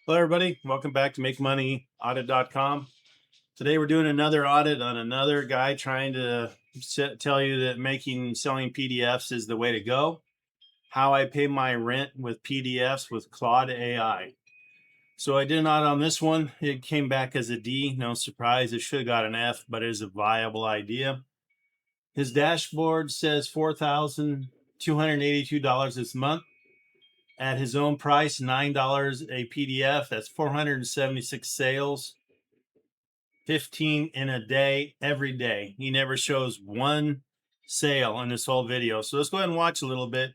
Hello, everybody. Welcome back to Audit.com. Today, we're doing another audit on another guy trying to tell you that selling PDFs is the way to go. How I pay my rent with PDFs with Claude AI. So I did an audit on this one. It came back as a D. No surprise. It should have got an F, but it is a viable idea. His dashboard says $4,282 this month. At his own price, $9 a PDF. That's 476 sales, 15 in a day, every day. He never shows one sale in this whole video. So let's go ahead and watch a little bit,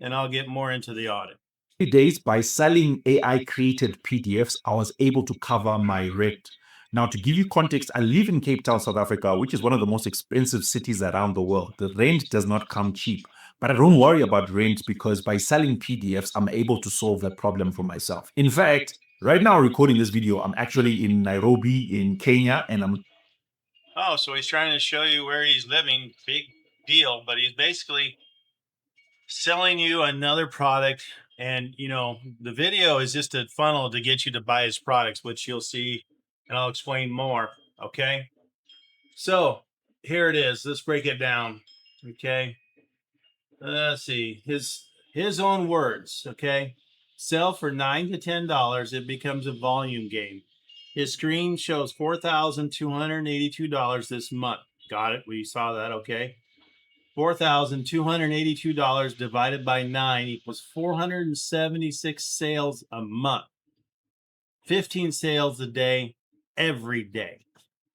and I'll get more into the audit. Days by selling AI created PDFs, I was able to cover my rent. Now, to give you context, I live in Cape Town, South Africa, which is one of the most expensive cities around the world. The rent does not come cheap, but I don't worry about rent because by selling PDFs, I'm able to solve that problem for myself. In fact, right now, recording this video, I'm actually in Nairobi in Kenya, and I'm so he's trying to show you where he's living. Big deal, but he's basically selling you another product. And, the video is just a funnel to get you to buy his products, which you'll see, and I'll explain more. Okay. So here it is. Let's break it down. Okay. Let's see. His own words. Okay. Sell for $9 to $10. It becomes a volume game. His screen shows $4,282 this month. Got it. We saw that. Okay. $4,282 divided by 9 equals 476 sales a month. 15 sales a day, every day.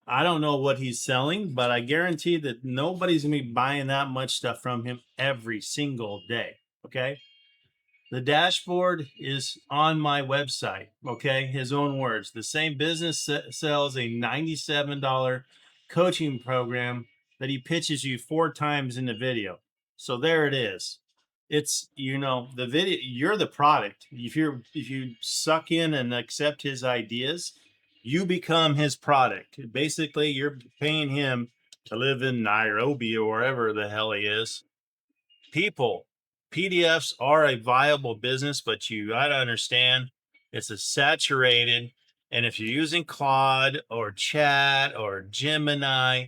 I don't know what he's selling, but I guarantee that nobody's going to be buying that much stuff from him every single day. Okay. The dashboard is on my website. Okay. His own words. The same business sells a $97 coaching program that he pitches you 4 times in the video. So there it is. It's, the video, you're the product. If you suck in and accept his ideas, you become his product. Basically, you're paying him to live in Nairobi or wherever the hell he is. People, PDFs are a viable business, but you got to understand it's a saturated. And if you're using Claude or Chat or Gemini,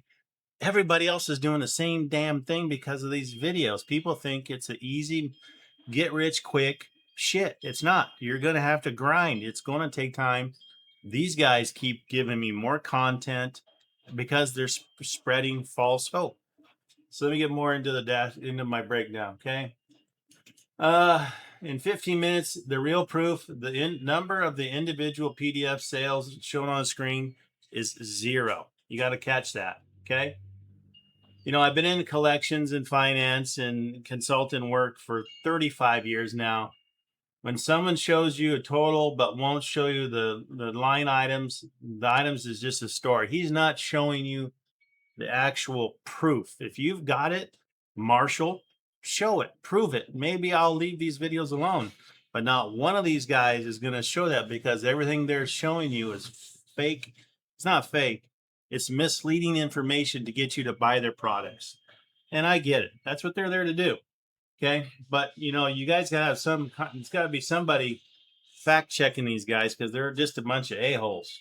everybody else is doing the same damn thing because of these videos. People think it's an easy, get rich quick shit. It's not. You're going to have to grind. It's going to take time. These guys keep giving me more content because they're spreading false hope. So let me get more into my breakdown. Okay. In 15 minutes, the real proof, the number of the individual PDF sales shown on the screen is 0. You got to catch that. Okay. I've been in collections and finance and consultant work for 35 years now. When someone shows you a total but won't show you the line items, the items is just a story. He's not showing you the actual proof. If you've got it, Marshall, show it, prove it. Maybe I'll leave these videos alone, but not one of these guys is going to show that because everything they're showing you is fake. It's not fake. It's misleading information to get you to buy their products. And I get it. That's what they're there to do. Okay. But you guys gotta have it's gotta be somebody fact checking these guys because they're just a bunch of a-holes.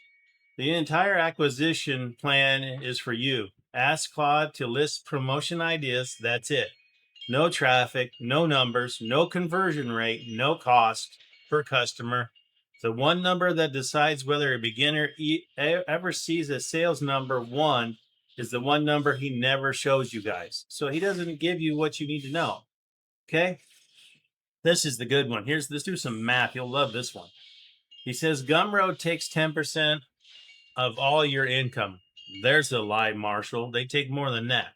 The entire acquisition plan is for you. Ask Claude to list promotion ideas. That's it. No traffic, no numbers, no conversion rate, no cost per customer. The one number that decides whether a beginner ever sees a sales number 1 is the one number he never shows you guys. So he doesn't give you what you need to know. Okay. This is the good one. Let's do some math. You'll love this one. He says Gumroad takes 10% of all your income. There's a lie, Marshall. They take more than that.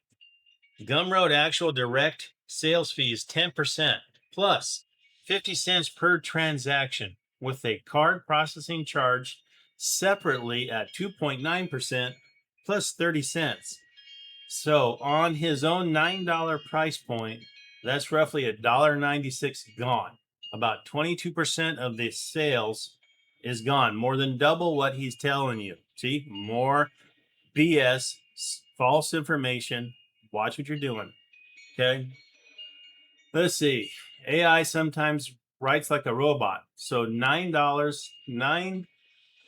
Gumroad actual direct sales fee is 10% plus 50 cents per transaction with a card processing charge separately at 2.9% plus 30 cents. So on his own $9 price point, that's roughly $1.96 gone. About 22% of the sales is gone, more than double what he's telling you. See, more BS, false information. Watch what you're doing. Okay. Let's see. AI sometimes writes like a robot. So $9, 9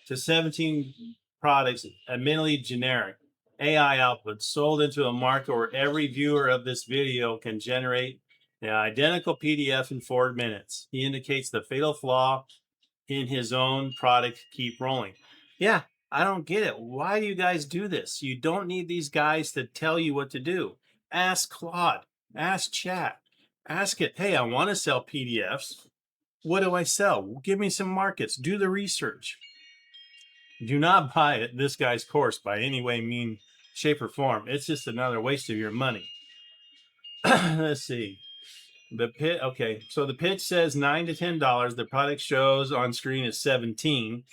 to 17 products, admittedly generic. AI output sold into a market where every viewer of this video can generate the identical PDF in 4 minutes. He indicates the fatal flaw in his own product. Keep rolling. Yeah, I don't get it. Why do you guys do this? You don't need these guys to tell you what to do. Ask Claude, ask Chat, ask it, hey, I want to sell PDFs. What do I sell? Give me some markets. Do the research. Do not buy this guy's course by any way, mean, shape, or form. It's just another waste of your money. Let's see. The pitch. Okay, so the pitch says $9 to $10. The product shows on screen is 17.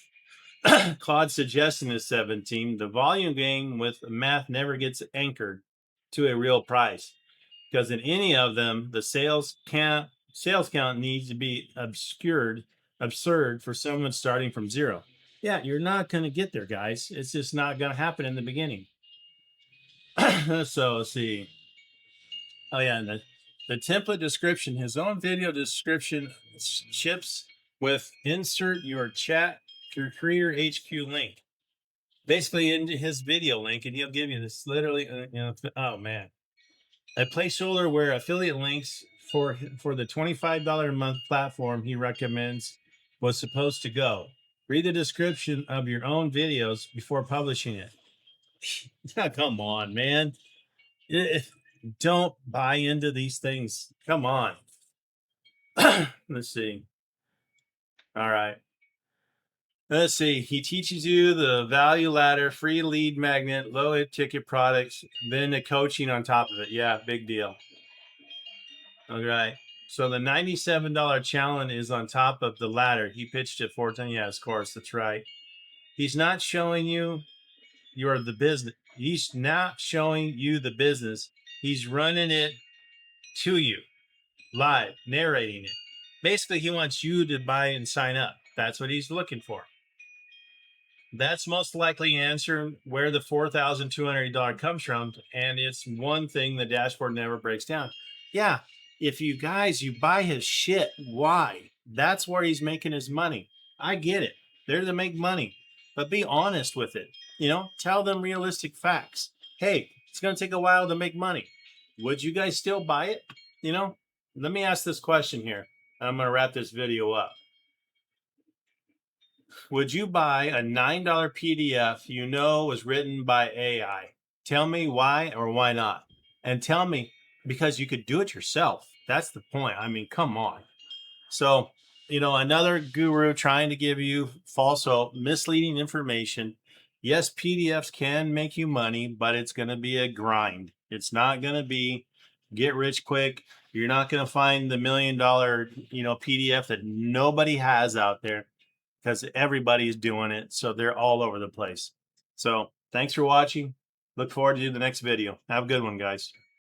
Claude's suggestion is 17. The volume game with math never gets anchored to a real price because in any of them, the sales count needs to be absurd for someone starting from zero. Yeah, you're not going to get there, guys. It's just not going to happen in the beginning. So let's see. Oh yeah, and the template description, his own video description ships with insert your chat, your Creator HQ link, basically into his video link, and he'll give you this literally, oh man, a placeholder where affiliate links for the $25 a month platform he recommends was supposed to go. Read the description of your own videos before publishing it. Come on, man. Don't buy into these things. Come on. Let's see. All right. Let's see. He teaches you the value ladder, free lead magnet, low ticket products, then the coaching on top of it. Yeah, big deal. All right. So the $97 challenge is on top of the ladder. He pitched it 4 times. Yes, of course. That's right. He's not showing you you're the business. He's not showing you the business. He's running it to you live, narrating it. Basically, he wants you to buy and sign up. That's what he's looking for. That's most likely answer where the $4,200 comes from. And it's one thing the dashboard never breaks down. Yeah, if you guys, you buy his shit, why? That's where he's making his money. I get it. They're to make money, but be honest with it. Tell them realistic facts. Hey, it's going to take a while to make money. Would you guys still buy it? Let me ask this question here. I'm going to wrap this video up. Would you buy a $9 PDF was written by AI? Tell me why or why not. And tell me, because you could do it yourself. That's the point. I mean, come on. So, another guru trying to give you false hope, misleading information. Yes, PDFs can make you money, but it's going to be a grind. It's not going to be get rich quick. You're not going to find the $1 million, PDF that nobody has out there because everybody's doing it. So they're all over the place. So thanks for watching. Look forward to the next video. Have a good one, guys.